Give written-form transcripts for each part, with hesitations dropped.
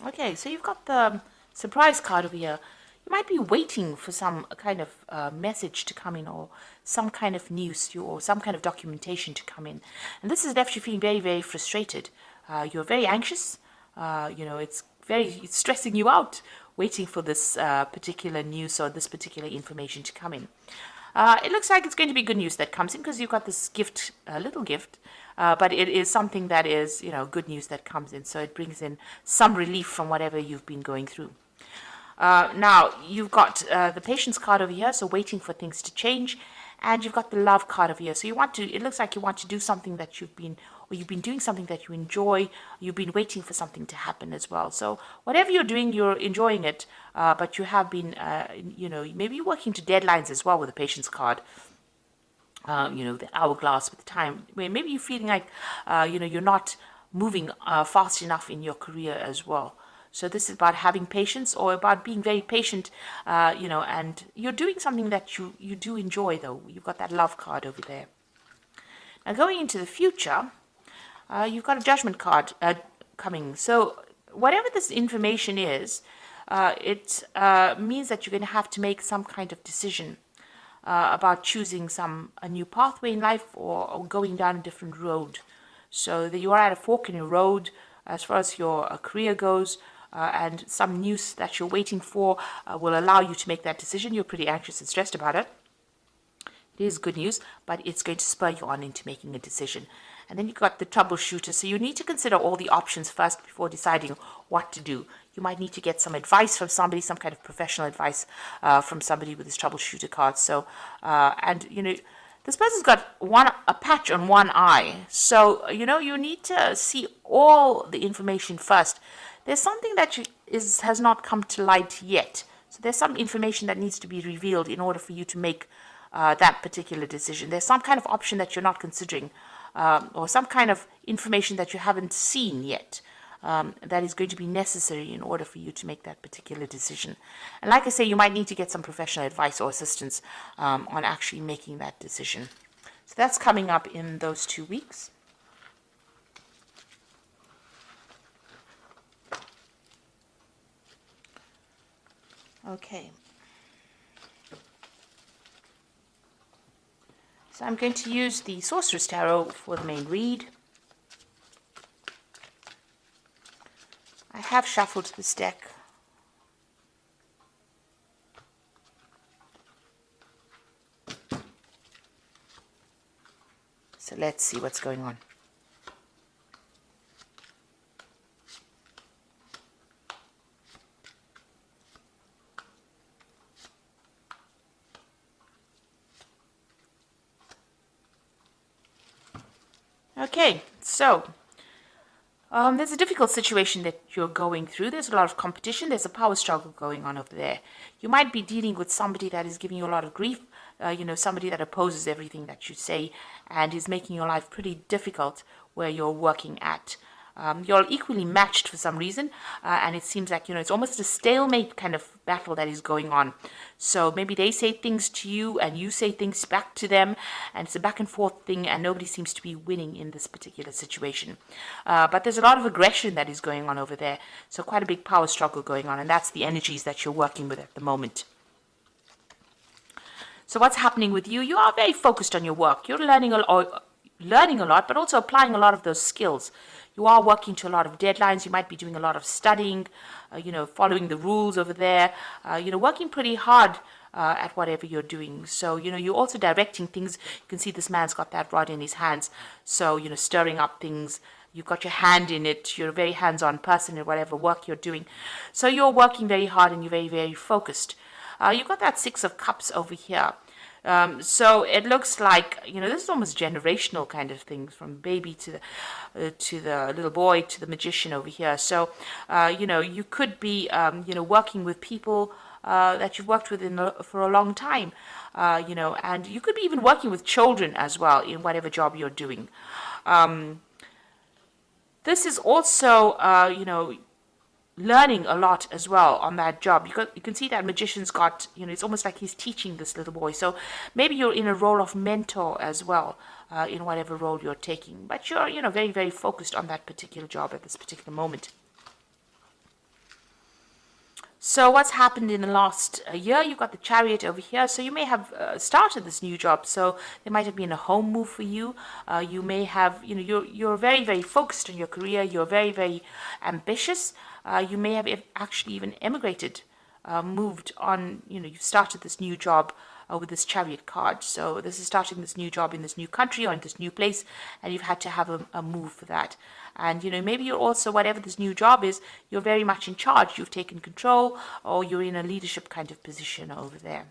Okay, so you've got the surprise card over here. You might be waiting for some kind of message to come in, or some kind of news, or some kind of documentation to come in. And this has left you feeling very, very frustrated. You're very anxious. It's stressing you out waiting for this particular news or this particular information to come in. It looks like it's going to be good news that comes in, because you've got this gift, a little gift, but it is something that is, good news that comes in. So it brings in some relief from whatever you've been going through. Now, you've got the patience card over here, so waiting for things to change. And you've got the love card over here. So it looks like you want to do something that you've been doing something that you enjoy. You've been waiting for something to happen as well. So whatever you're doing, you're enjoying it. But you have been, maybe you're working to deadlines as well with the patience card. The hourglass with time, where maybe you're feeling like, you're not moving fast enough in your career as well. So this is about having patience, or about being very patient, and you're doing something that you do enjoy, though. You've got that love card over there. Now, going into the future, you've got a judgment card coming. So whatever this information is, it means that you're going to have to make some kind of decision about choosing a new pathway in life, or going down a different road. So that you are at a fork in your road as far as your career goes. And some news that you're waiting for will allow you to make that decision. You're pretty anxious and stressed about it. It is good news, but it's going to spur you on into making a decision. And then you've got the troubleshooter. So you need to consider all the options first before deciding what to do. You might need to get some advice from somebody, some kind of professional advice from somebody with this troubleshooter card. So, this person's got a patch on one eye. So, you need to see all the information first. There's something that has not come to light yet. So there's some information that needs to be revealed in order for you to make that particular decision. There's some kind of option that you're not considering, or some kind of information that you haven't seen yet, that is going to be necessary in order for you to make that particular decision. And like I say, you might need to get some professional advice or assistance on actually making that decision. So that's coming up in those 2 weeks. Okay. So I'm going to use the Sorcerer's Tarot for the main read. I have shuffled this deck. So let's see what's going on. Okay, so there's a difficult situation that you're going through. There's a lot of competition. There's a power struggle going on over there. You might be dealing with somebody that is giving you a lot of grief, somebody that opposes everything that you say and is making your life pretty difficult where you're working at. You're equally matched for some reason, and it seems like, it's almost a stalemate kind of battle that is going on. So maybe they say things to you and you say things back to them, and it's a back and forth thing, and nobody seems to be winning in this particular situation. But there's a lot of aggression that is going on over there, so quite a big power struggle going on, and that's the energies that you're working with at the moment. So what's happening with you? You are very focused on your work. You're learning a lot, but also applying a lot of those skills. You are working to a lot of deadlines. You might be doing a lot of studying, following the rules over there, working pretty hard at whatever you're doing. So, you're also directing things. You can see this man's got that rod in his hands. So, stirring up things. You've got your hand in it. You're a very hands-on person in whatever work you're doing. So you're working very hard and you're very, very focused. You've got that Six of Cups over here. So it looks like, this is almost generational kind of things, from baby to the little boy to the magician over here. So, you could be, working with people that you've worked with for a long time, and you could be even working with children as well in whatever job you're doing. This is also, learning a lot as well on that job. You can see that magician's got, it's almost like he's teaching this little boy. So maybe you're in a role of mentor as well, in whatever role you're taking. But you're, very, very focused on that particular job at this particular moment. So what's happened in the last year? You've got the Chariot over here. So you may have started this new job. So there might have been a home move for you. You may have, you're very, very focused on your career. You're very, very ambitious. You may have actually even emigrated, moved on. You've started this new job with this Chariot card. So this is starting this new job in this new country or in this new place, and you've had to have a move for that. And maybe you're also, whatever this new job is, you're very much in charge. You've taken control, or you're in a leadership kind of position over there.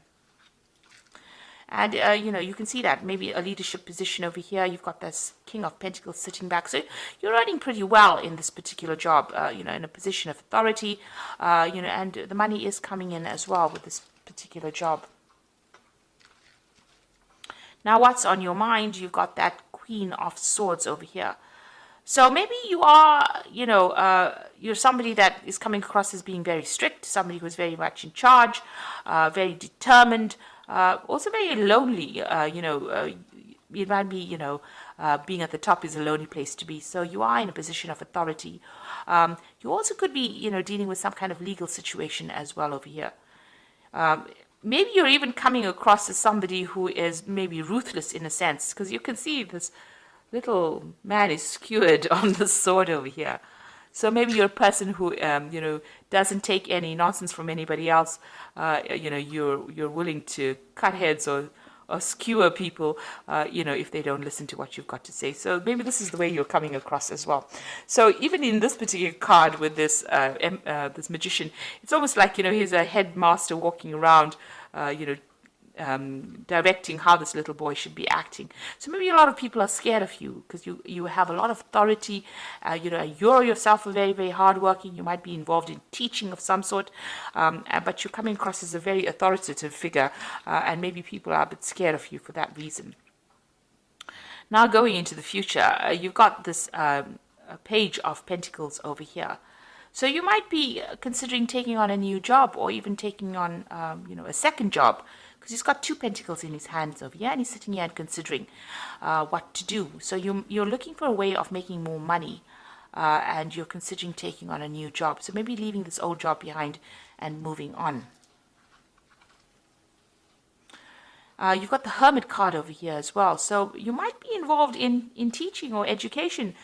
And you can see that maybe a leadership position over here. You've got this King of Pentacles sitting back, so you're earning pretty well in this particular job. In a position of authority, and the money is coming in as well with this particular job. Now, what's on your mind? You've got that Queen of Swords over here. So maybe you are, you're somebody that is coming across as being very strict, somebody who's very much in charge, very determined, also very lonely. It might be, being at the top is a lonely place to be. So you are in a position of authority. You also could be, dealing with some kind of legal situation as well over here. Maybe you're even coming across as somebody who is maybe ruthless in a sense, because you can see this little man is skewered on the sword over here. So maybe you're a person who, doesn't take any nonsense from anybody else. You're willing to cut heads or skewer people, if they don't listen to what you've got to say. So maybe this is the way you're coming across as well. So even in this particular card with this this magician, it's almost like, he's a headmaster walking around, directing how this little boy should be acting. So maybe a lot of people are scared of you because you have a lot of authority. You're yourself very, very hardworking. You might be involved in teaching of some sort, but you're coming across as a very authoritative figure, and maybe people are a bit scared of you for that reason. Now, going into the future, you've got this Page of Pentacles over here. So you might be considering taking on a new job, or even taking on, a second job, because he's got 2 pentacles in his hands over here, and he's sitting here and considering what to do. So you're looking for a way of making more money, and you're considering taking on a new job. So maybe leaving this old job behind and moving on. You've got the Hermit card over here as well. So you might be involved in teaching or education.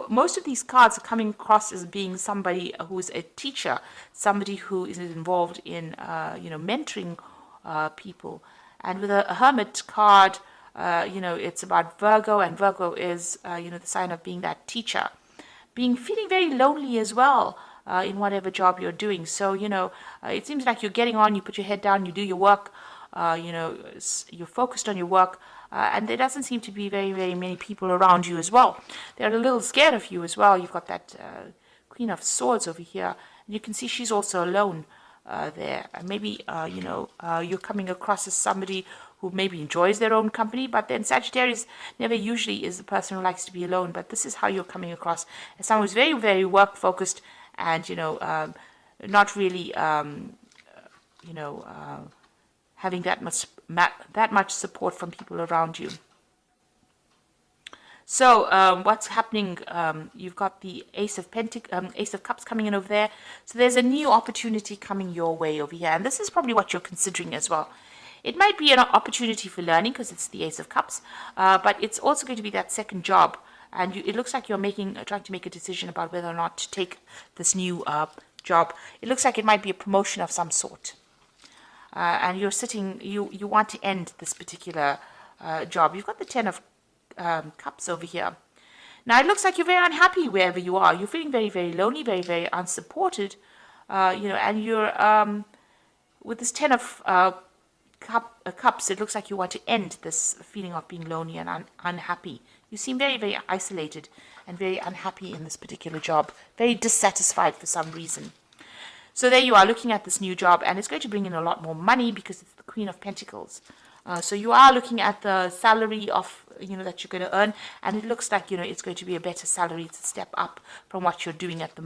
Most of these cards are coming across as being somebody who's a teacher, somebody who is involved in, mentoring people. And with a Hermit card, it's about Virgo, and Virgo is, the sign of being that teacher. Feeling very lonely as well in whatever job you're doing. So, it seems like you're getting on, you put your head down, you do your work, you're focused on your work, and there doesn't seem to be very, very many people around you as well. They're a little scared of you as well. You've got that Queen of Swords over here, and you can see she's also alone there. And maybe, you're coming across as somebody who maybe enjoys their own company, but then Sagittarius never usually is the person who likes to be alone. But this is how you're coming across as someone who's very, very work-focused and, not really, having that much support from people around you. So what's happening? You've got the Ace of Cups coming in over there. So there's a new opportunity coming your way over here, and this is probably what you're considering as well. It might be an opportunity for learning because it's the Ace of Cups, but it's also going to be that second job, and it looks like you're trying to make a decision about whether or not to take this new job. It looks like it might be a promotion of some sort. And you want to end this particular job. You've got the Ten of Cups over here. Now, it looks like you're very unhappy wherever you are. You're feeling very, very lonely, very, very unsupported, and you're, with this Ten of Cups, it looks like you want to end this feeling of being lonely and unhappy. You seem very, very isolated and very unhappy in this particular job, very dissatisfied for some reason. So there you are looking at this new job, and it's going to bring in a lot more money because it's the Queen of Pentacles. So you are looking at the salary of, that you're going to earn, and it looks like, it's going to be a better salary. It's a step up from what you're doing at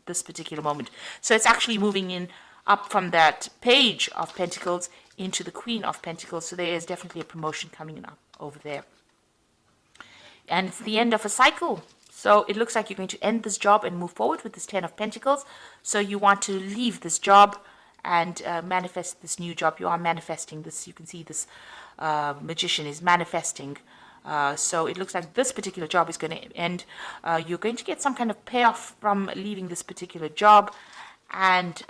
this particular moment. So it's actually moving in up from that Page of Pentacles into the Queen of Pentacles. So there is definitely a promotion coming up over there. And it's the end of a cycle. So it looks like you're going to end this job and move forward with this Ten of Pentacles. So you want to leave this job, and manifest this new job. You are manifesting this. You can see this magician is manifesting. So it looks like this particular job is going to end. You're going to get some kind of payoff from leaving this particular job. And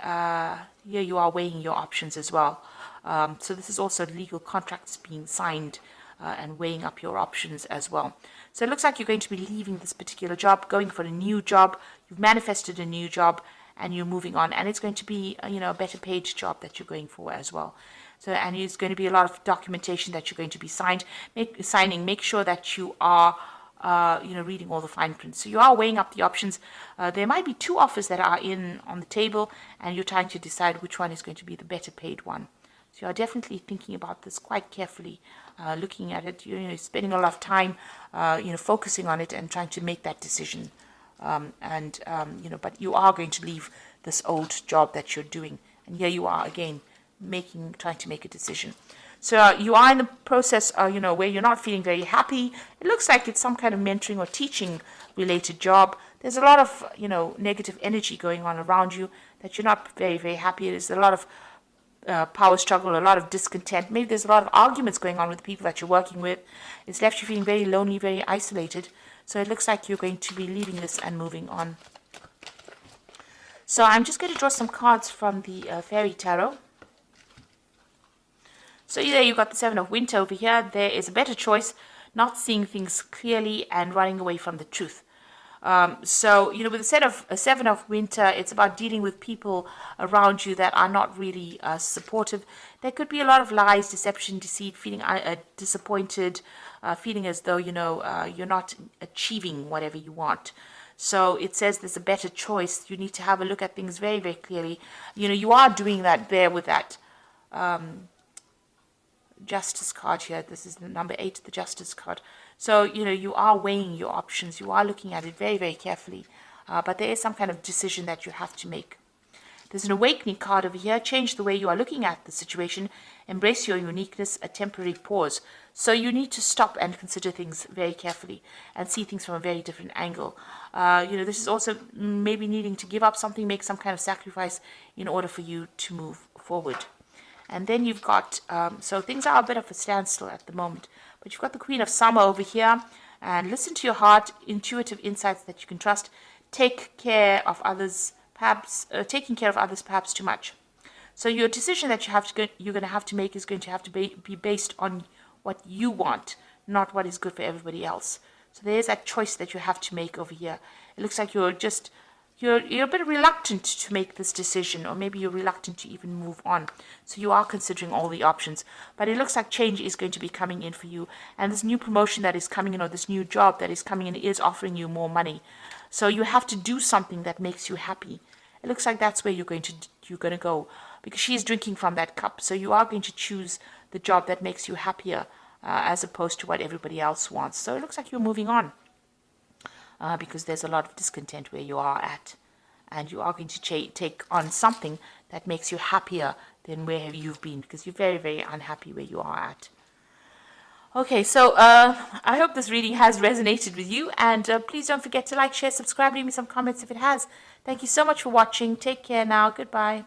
here you are weighing your options as well. So this is also legal contracts being signed and weighing up your options as well. So it looks like you're going to be leaving this particular job, going for a new job. You've manifested a new job and you're moving on. And it's going to be, a better paid job that you're going for as well. So, and there's going to be a lot of documentation that you're going to be signing. Make sure that you are, reading all the fine print. So you are weighing up the options. There might be two offers that are on the table, and you're trying to decide which one is going to be the better paid one. So you are definitely thinking about this quite carefully, looking at it. Spending a lot of time, focusing on it and trying to make that decision. But you are going to leave this old job that you're doing, and here you are again. Trying to make a decision. So you are in the process, where you're not feeling very happy. It looks like it's some kind of mentoring or teaching related job. There's a lot of, negative energy going on around you that you're not very, very happy. There's a lot of power struggle, a lot of discontent. Maybe there's a lot of arguments going on with the people that you're working with. It's left you feeling very lonely, very isolated. So it looks like you're going to be leaving this and moving on. So I'm just going to draw some cards from the Fairy Tarot. So there you've got the Seven of Winter over here. There is a better choice, not seeing things clearly and running away from the truth. With the Seven of Winter, it's about dealing with people around you that are not really supportive. There could be a lot of lies, deception, deceit, feeling disappointed, feeling as though, you're not achieving whatever you want. So it says there's a better choice. You need to have a look at things very, very clearly. You are doing that there with that Justice card here. This is the number 8, the Justice card. So, you are weighing your options. You are looking at it very, very carefully. But there is some kind of decision that you have to make. There's an Awakening card over here. Change the way you are looking at the situation. Embrace your uniqueness, a temporary pause. So you need to stop and consider things very carefully and see things from a very different angle. This is also maybe needing to give up something, make some kind of sacrifice in order for you to move forward. And then you've got, so things are a bit of a standstill at the moment. But you've got the Queen of Summer over here. And listen to your heart, intuitive insights that you can trust. Take care of others, perhaps, taking care of others perhaps too much. So your decision that you're going to have to make is going to have to be based on what you want, not what is good for everybody else. So there's that choice that you have to make over here. It looks like you're a bit reluctant to make this decision, or maybe you're reluctant to even move on. So you are considering all the options. But it looks like change is going to be coming in for you. And this new promotion that is coming in, or this new job that is coming in, is offering you more money. So you have to do something that makes you happy. It looks like that's where you're going to go, because she's drinking from that cup. So you are going to choose the job that makes you happier, as opposed to what everybody else wants. So it looks like you're moving on. Because there's a lot of discontent where you are at. And you are going to take on something that makes you happier than where you've been, because you're very, very unhappy where you are at. Okay, so I hope this reading has resonated with you. And please don't forget to like, share, subscribe, leave me some comments if it has. Thank you so much for watching. Take care now. Goodbye.